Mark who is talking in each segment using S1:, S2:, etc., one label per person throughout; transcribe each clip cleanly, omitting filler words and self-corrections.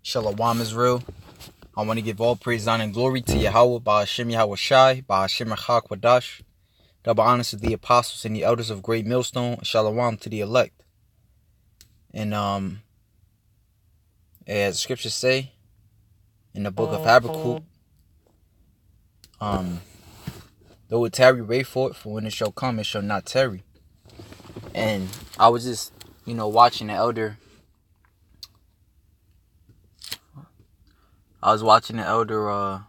S1: Shalom Israel. I want to give all praise, honor, and glory to Yahweh, Ba'ashem Yahweh Shai, Ba'ashem Echak Wadash. Double honors to the apostles and the elders of Great Millstone. Shalom to the elect. And as the scriptures say in the book of Habakkuk, though it tarry, wait for it, for when it shall come, it shall not tarry. And I was just, watching the elder. I was watching the elder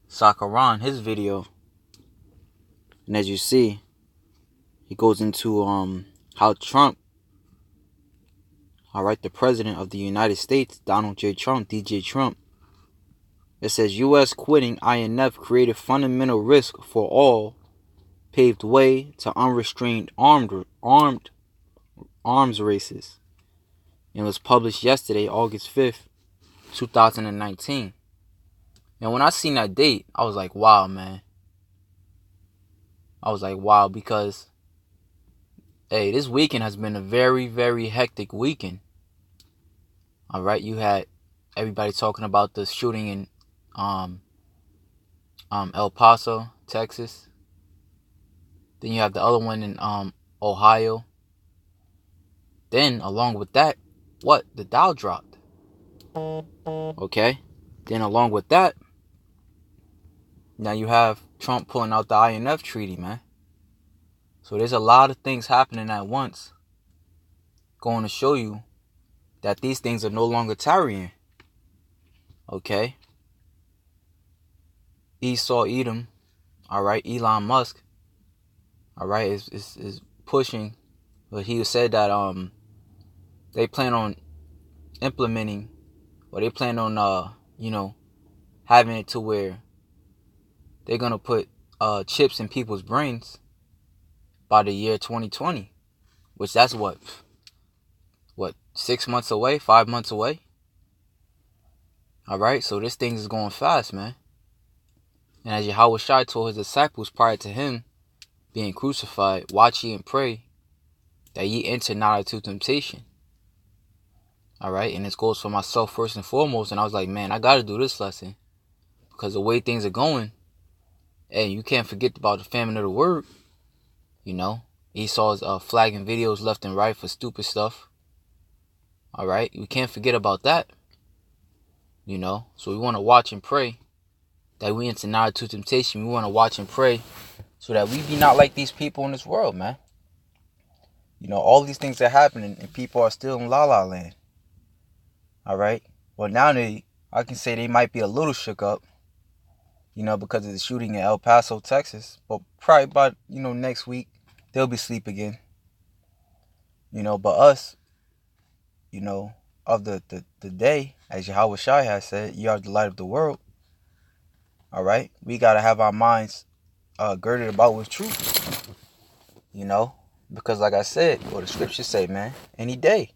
S1: Sakaran, his video. And as you see, he goes into how Trump, the president of the United States, Donald J. Trump, DJ Trump, it says U.S. quitting INF created fundamental risk for all, paved way to unrestrained arms races. It was published yesterday, August 5th, 2019. And when I seen that date, I was like, wow, man. I was like, wow, because, hey, this weekend has been a very, very hectic weekend. All right, you had everybody talking about the shooting in El Paso, Texas. Then you have the other one in Ohio. Then along with that, the Dow dropped. Okay. Then along with that, now you have Trump pulling out the INF treaty, man. So there's a lot of things happening at once, going to show you that these things are no longer tarrying. Okay. Esau Edom, all right, Elon Musk, all right, is pushing. But he said that they plan on implementing, or they plan on having it to where they're gonna put chips in people's brains by the year 2020, which that's what 6 months away, 5 months away. All right, so this thing is going fast, man. And as Yahweh Shai told his disciples prior to him being crucified, watch ye and pray that ye enter not into temptation. All right, and this goes for myself first and foremost. And I was like, man, I got to do this lesson because the way things are going, hey, you can't forget about the famine of the word. Esau's flagging videos left and right for stupid stuff. All right, we can't forget about that. So we want to watch and pray that we enter not into temptation. We want to watch and pray so that we be not like these people in this world, man. All these things are happening and people are still in la la land. All right. Well, now I can say they might be a little shook up, because of the shooting in El Paso, Texas. But probably by, next week, they'll be asleep again. But us, of the day, as Yahweh Shai has said, you are the light of the world. All right. We got to have our minds girded about with truth, because like I said, what the scriptures say, man, any day,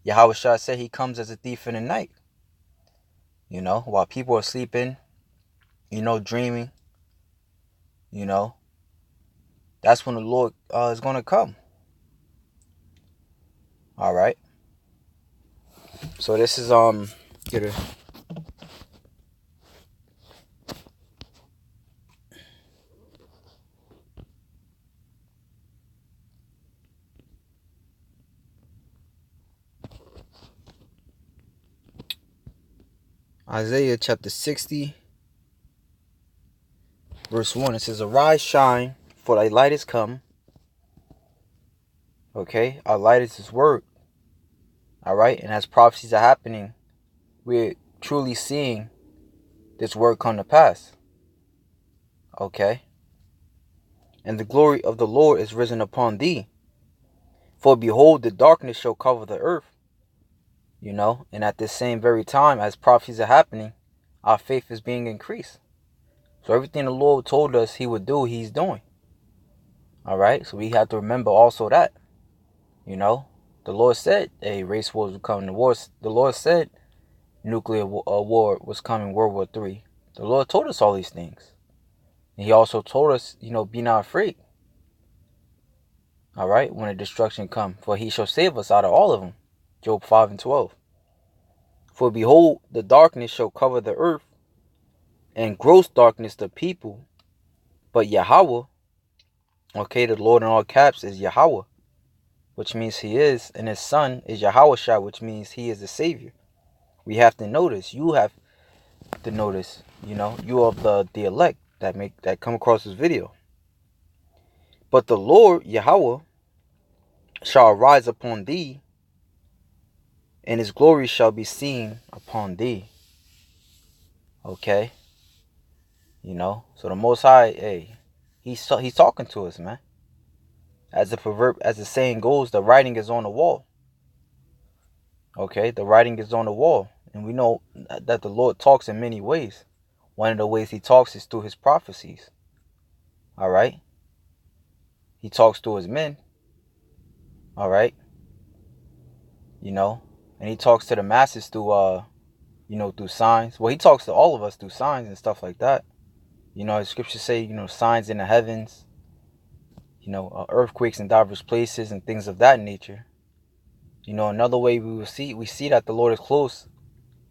S1: Yahweh Shai said he comes as a thief in the night. While people are sleeping, dreaming, that's when the Lord is going to come. All right. So this is Isaiah chapter 60, verse 1. It says, arise, shine, for thy light is come. Okay, our light is his word. All right, and as prophecies are happening, we're truly seeing this word come to pass. Okay. And the glory of the Lord is risen upon thee. For behold, the darkness shall cover the earth. And at this same very time, as prophecies are happening, our faith is being increased. So everything the Lord told us he would do, he's doing. All right. So we have to remember also that, the Lord said race wars would come. The Lord said nuclear war was coming, World War III. The Lord told us all these things. And he also told us, be not afraid. All right. When the destruction come, for he shall save us out of all of them. Job 5:12. For behold, the darkness shall cover the earth, and gross darkness the people. But Yahweh, okay, the Lord in all caps is Yahweh, which means he is, and his son is Yahushua, which means he is the Savior. We have to notice, you have to notice, you are the elect that come across this video. But the Lord, Yahweh, shall arise upon thee, and his glory shall be seen upon thee. Okay? So the Most High, hey, he's talking to us, man. As the saying goes, the writing is on the wall. Okay? The writing is on the wall. And we know that the Lord talks in many ways. One of the ways he talks is through his prophecies. All right? He talks to his men. All right? And he talks to the masses through, through signs. Well, he talks to all of us through signs and stuff like that. As scriptures say, signs in the heavens, earthquakes in diverse places and things of that nature. Another way we see that the Lord is close,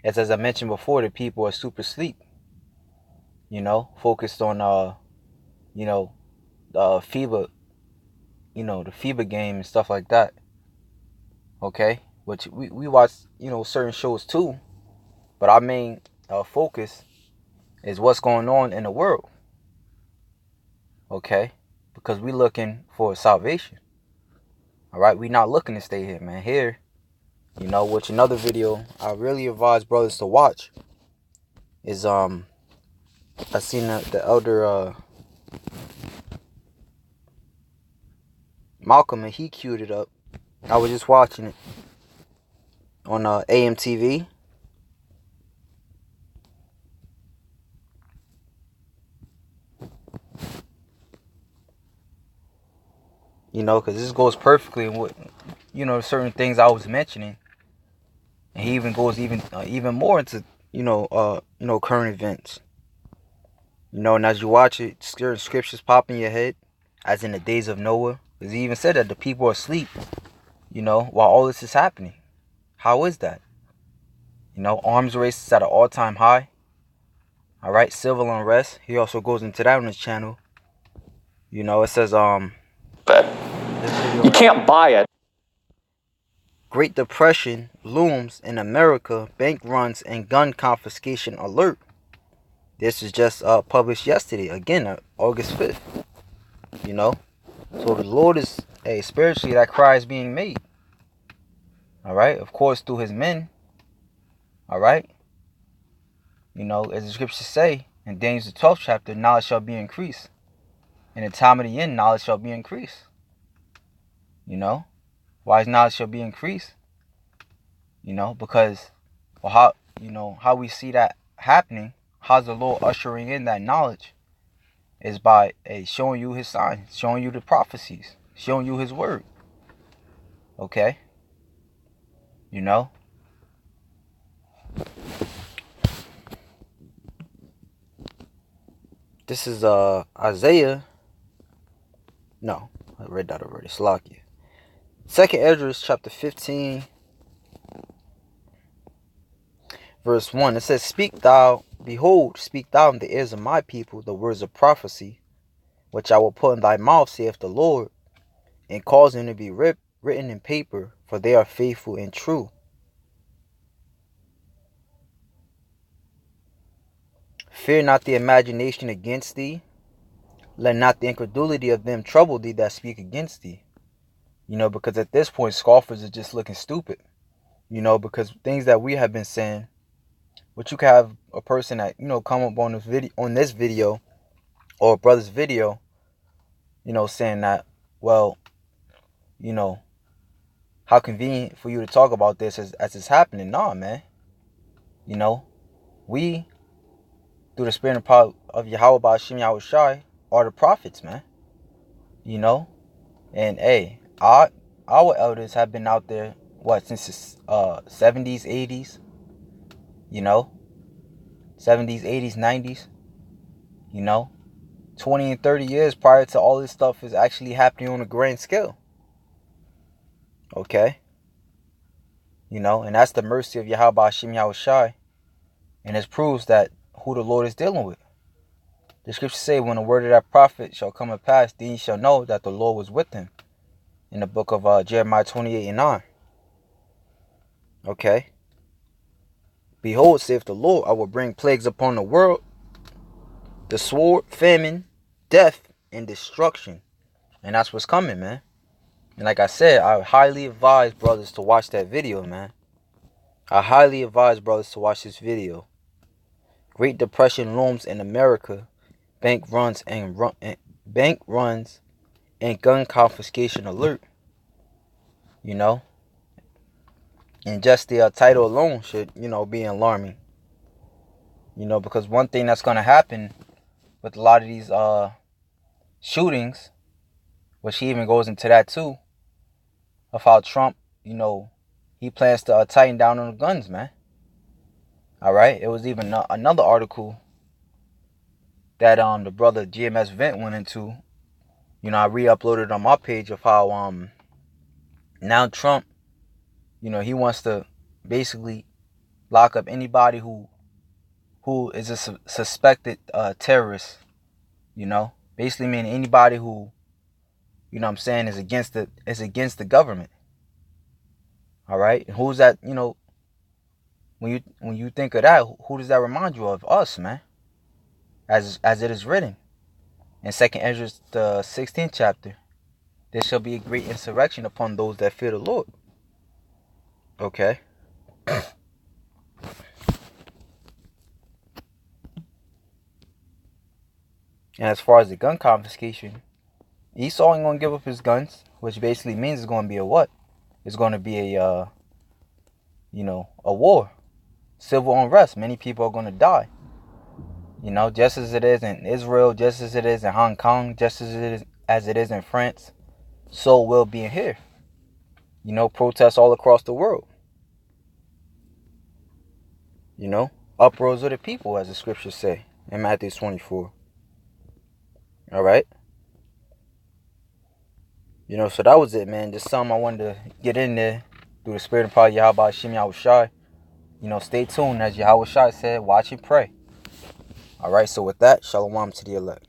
S1: as I mentioned before, the people are super asleep. Focused on, the FIBA, the FIBA game and stuff like that. Okay, which we watch, certain shows too, but our main focus is what's going on in the world. Okay, because we're looking for salvation. All right, we're not looking to stay here, man. Here, which another video I really advise brothers to watch is I seen the elder Malcolm, and he queued it up. I was just watching it on AMTV. Because this goes perfectly in what, certain things I was mentioning. And he even goes even more into, current events. And as you watch it, certain scriptures pop in your head, as in the days of Noah. Because he even said that the people are asleep, while all this is happening. How is that? Arms race is at an all-time high. All right, civil unrest. He also goes into that on his channel. It says,
S2: But you can't buy it.
S1: Great Depression looms in America, bank runs and gun confiscation alert. This is just published yesterday, again, August 5th. So the Lord is, spiritually, that cry is being made. All right, of course, through his men. All right. As the scriptures say in Daniel the 12th chapter, knowledge shall be increased. In the time of the end, knowledge shall be increased. Why knowledge shall be increased? Because how we see that happening, how's the Lord ushering in that knowledge, is by showing you his signs, showing you the prophecies, showing you his word. Okay? This is Isaiah. No, I read that already. Salakia. 2nd Esdras chapter 15, verse 1. It says, speak thou in the ears of my people the words of prophecy, which I will put in thy mouth, saith the Lord, and cause them to be written in paper, for they are faithful and true. Fear not the imagination against thee. Let not the incredulity of them trouble thee that speak against thee. Because at this point, scoffers are just looking stupid. Because things that we have been saying, but you can have a person that, come up on this video, or a brother's video, saying that, well, how convenient for you to talk about this as it's happening. Nah, man. We, through the spirit and power of Yahweh Ba'ashem Yahushai, are the prophets, man. And hey, our elders have been out there, since the 70s, 80s, 70s, 80s, 90s, 20 and 30 years prior to all this stuff is actually happening on a grand scale. Okay? You know, and that's the mercy of Yahweh Hashem Yahushai. And it proves that who the Lord is dealing with. The scriptures say, when the word of that prophet shall come to pass, then ye shall know that the Lord was with him. In the book of Jeremiah 28:9. Okay. Behold, saith the Lord, I will bring plagues upon the world, the sword, famine, death, and destruction. And that's what's coming, man. And like I said, I highly advise brothers to watch that video, man. I highly advise brothers to watch this video. Great Depression looms in America. Bank runs and gun confiscation alert. You know, and just the title alone should, you know, be alarming. You know, because one thing that's gonna happen with a lot of these shootings, which he even goes into that too, of how Trump, you know, he plans to tighten down on the guns, man. All right, it was even another article that the brother GMS Vent went into. You know, I re-uploaded on my page of how now Trump, you know, he wants to basically lock up anybody who is a suspected terrorist. You know, basically meaning anybody who, you know what I'm saying, is against the government. All right, and who's that? You know, when you think of that, who does that remind you of? Us, man. As it is written in 2nd Ezra, the 16th chapter, there shall be a great insurrection upon those that fear the Lord. Okay. And as far as the gun confiscation, Esau ain't gonna give up his guns, which basically means it's gonna be a what? It's gonna be a you know, a war, civil unrest. Many people are gonna die. You know, just as it is in Israel, just as it is in Hong Kong, just as it is in France, so will be in here. You know, protests all across the world. You know, uproars of the people, as the scriptures say in Matthew 24. All right. You know, so that was it, man. Just something I wanted to get in there through the spirit of Prophet Yahweh Hashem Yahushai. You know, stay tuned. As Yahweh Shai said, watch and pray. All right, so with that, shalom to the elect.